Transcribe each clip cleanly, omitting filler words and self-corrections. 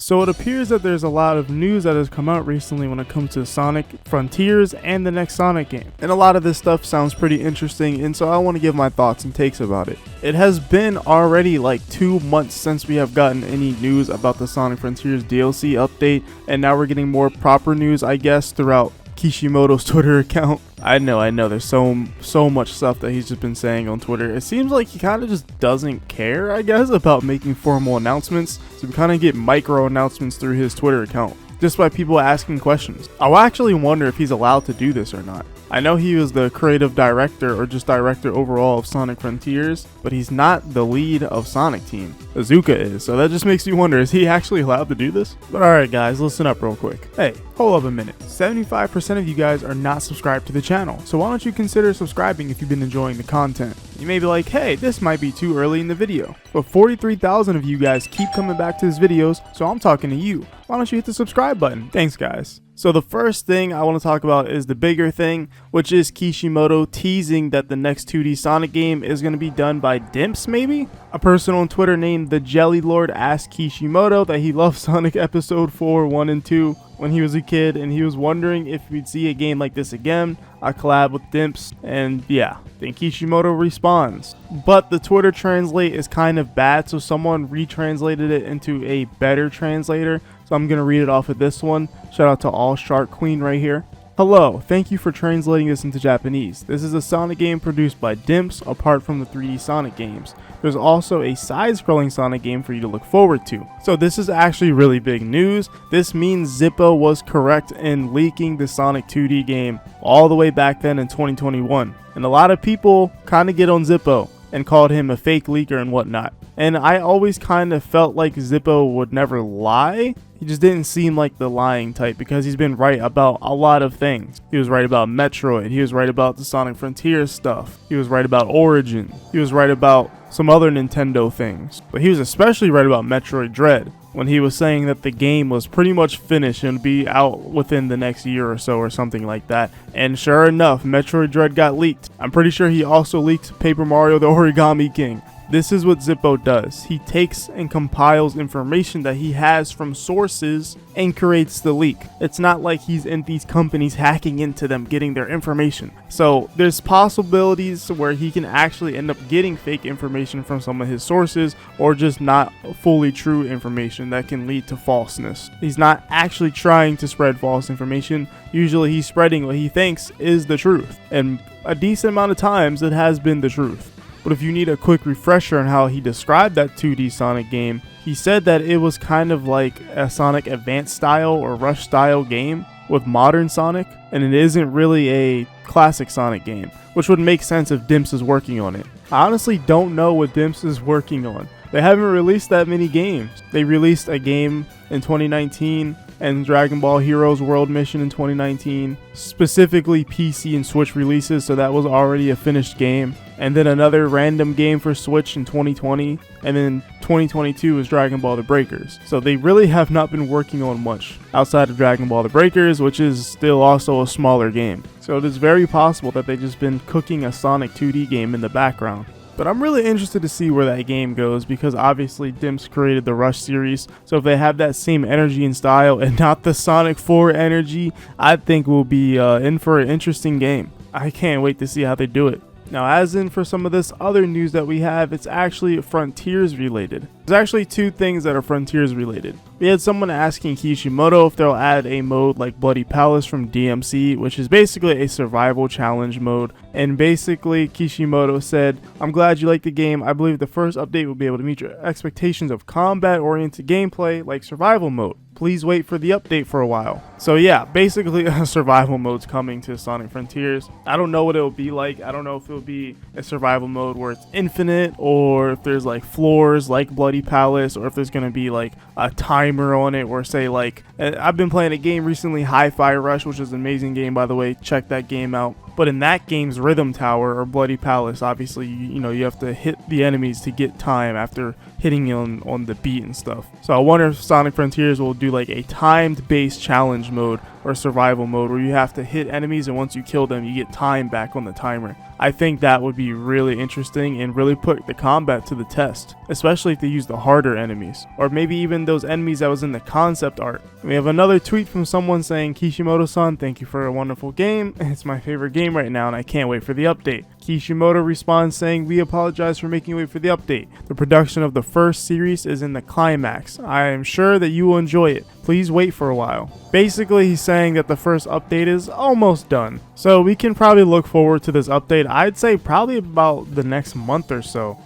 So it appears that there's a lot of news that has come out recently when it comes to Sonic Frontiers and the next Sonic game. And a lot of this stuff sounds pretty interesting, and so I want to give my thoughts and takes about it. It has been already like 2 months since we have gotten any news about the Sonic Frontiers DLC update, and now we're getting more proper news, I guess, throughout Kishimoto's Twitter account. I know, there's so much stuff that he's just been saying on Twitter. It seems like he kind of just doesn't care, I guess, about making formal announcements. So we kind of get micro announcements through his Twitter account, just by people asking questions. I actually wonder if he's allowed to do this or not. I know he was the creative director or just director overall of Sonic Frontiers, but he's not the lead of Sonic Team. Azuka is, so that just makes you wonder, is he actually allowed to do this? But alright guys, listen up real quick. Hey, hold up a minute. 75% of you guys are not subscribed to the channel, so why don't you consider subscribing if you've been enjoying the content? You may be like, hey, this might be too early in the video, but 43,000 of you guys keep coming back to his videos, so I'm talking to you. Why don't you hit the subscribe button? Thanks guys. So the first thing I want to talk about is the bigger thing, which is Kishimoto teasing that the next 2D Sonic game is going to be done by Dimps maybe? A person on Twitter named the Jelly Lord asked Kishimoto that he loved Sonic Episode 4, 1, and 2 when he was a kid, and he was wondering if we'd see a game like this again, a collab with Dimps, and yeah, then Kishimoto responds. But the Twitter translate is kind of bad, so someone retranslated it into a better translator. So I'm going to read it off of this one. Shout out to All Shark Queen right here. Hello, thank you for translating this into Japanese. This is a Sonic game produced by Dimps apart from the 3D Sonic games. There's also a side-scrolling Sonic game for you to look forward to. So this is actually really big news. This means Zippo was correct in leaking the Sonic 2D game all the way back then in 2021. And a lot of people kind of get on Zippo and called him a fake leaker and whatnot. And I always kind of felt like Zippo would never lie. He just didn't seem like the lying type because he's been right about a lot of things. He was right about Metroid. He was right about the Sonic Frontiers stuff. He was right about Origin. He was right about some other Nintendo things. But he was especially right about Metroid Dread when he was saying that the game was pretty much finished and would be out within the next year or so or something like that. And sure enough, Metroid Dread got leaked. I'm pretty sure he also leaked Paper Mario the Origami King. This is what Zippo does. He takes and compiles information that he has from sources and creates the leak. It's not like he's in these companies hacking into them, getting their information. So there's possibilities where he can actually end up getting fake information from some of his sources, or just not fully true information that can lead to falseness. He's not actually trying to spread false information. Usually he's spreading what he thinks is the truth. And a decent amount of times it has been the truth. But if you need a quick refresher on how he described that 2D Sonic game, he said that it was kind of like a Sonic Advance style or Rush style game with modern Sonic, and it isn't really a classic Sonic game, which would make sense if Dimps is working on it. I honestly don't know what Dimps is working on. They haven't released that many games. They released a game in 2019 and Dragon Ball Heroes World Mission in 2019, specifically PC and Switch releases, so that was already a finished game. And then another random game for Switch in 2020, and then 2022 is Dragon Ball The Breakers. So they really have not been working on much outside of Dragon Ball The Breakers, which is still also a smaller game. So it is very possible that they've just been cooking a Sonic 2D game in the background. But I'm really interested to see where that game goes, because obviously Dimps created the Rush series, so if they have that same energy and style and not the Sonic 4 energy, I think we'll be in for an interesting game. I can't wait to see how they do it. Now, as in for some of this other news that we have, it's actually Frontiers related. There's actually two things that are Frontiers related. We had someone asking Kishimoto if they'll add a mode like Bloody Palace from DMC, which is basically a survival challenge mode. And basically Kishimoto said, "I'm glad you like the game. I believe the first update will be able to meet your expectations of combat-oriented gameplay like survival mode. Please wait for the update for a while." So yeah, basically a survival mode's coming to Sonic Frontiers. I don't know what it'll be like. I don't know if it'll be a survival mode where it's infinite, or if there's like floors like Bloody Palace, or if there's going to be like a timer on it, or say like, I've been playing a game recently, Hi-Fi Rush, which is an amazing game by the way, check that game out. But in that game's Rhythm Tower or Bloody Palace, obviously you have to hit the enemies to get time after hitting on the beat and stuff. So I wonder if Sonic Frontiers will do like a timed based challenge mode or survival mode where you have to hit enemies and once you kill them you get time back on the timer. I think that would be really interesting and really put the combat to the test, especially if they use the harder enemies, or maybe even those enemies that was in the concept art. We have another tweet from someone saying, Kishimoto-san, thank you for a wonderful game. It's my favorite game right now and I can't wait for the update. Kishimoto responds saying, we apologize for making you wait for the update. The production of the first series is in the climax. I am sure that you will enjoy it. Please wait for a while. Basically, he's saying that the first update is almost done. So we can probably look forward to this update. I'd say probably about the next month or so.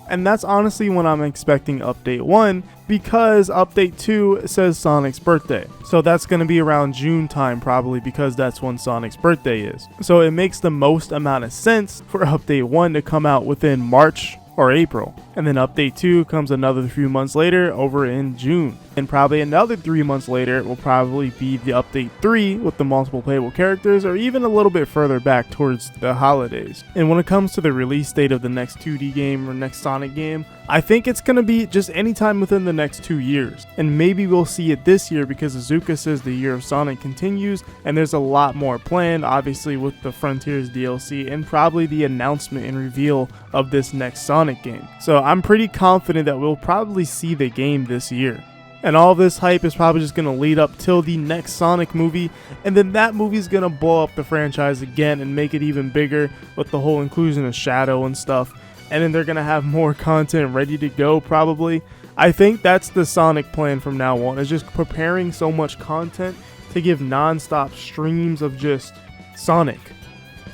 And that's honestly when I'm expecting update 1, because update 2 says Sonic's birthday. So that's going to be around June time probably, because that's when Sonic's birthday is. So it makes the most amount of sense for update 1 to come out within March or April. And then update 2 comes another few months later over in June. And probably another 3 months later it will probably be the update 3 with the multiple playable characters, or even a little bit further back towards the holidays. And when it comes to the release date of the next 2D game or next Sonic game, I think it's going to be just anytime within the next 2 years. And maybe we'll see it this year because Azuka says the year of Sonic continues and there's a lot more planned, obviously with the Frontiers DLC and probably the announcement and reveal of this next Sonic game. So I'm pretty confident that we'll probably see the game this year. And all this hype is probably just going to lead up till the next Sonic movie, and then that movie's going to blow up the franchise again and make it even bigger with the whole inclusion of Shadow and stuff. And then they're going to have more content ready to go probably. I think that's the Sonic plan from now on, is just preparing so much content to give non-stop streams of just Sonic.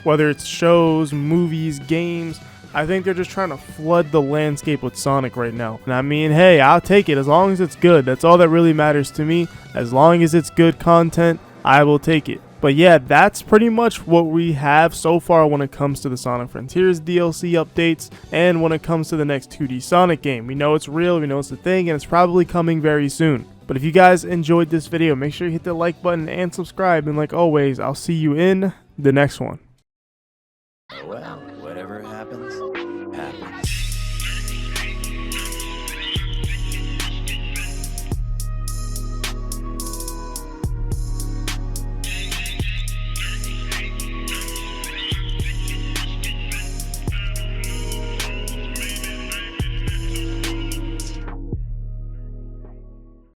Whether it's shows, movies, games, I think they're just trying to flood the landscape with Sonic right now. And I mean, hey, I'll take it as long as it's good. That's all that really matters to me. As long as it's good content, I will take it. But yeah, that's pretty much what we have so far when it comes to the Sonic Frontiers DLC updates and when it comes to the next 2D Sonic game. We know it's real, we know it's a thing, and it's probably coming very soon. But if you guys enjoyed this video, make sure you hit the like button and subscribe. And like always, I'll see you in the next one. Well, whatever happens, happens.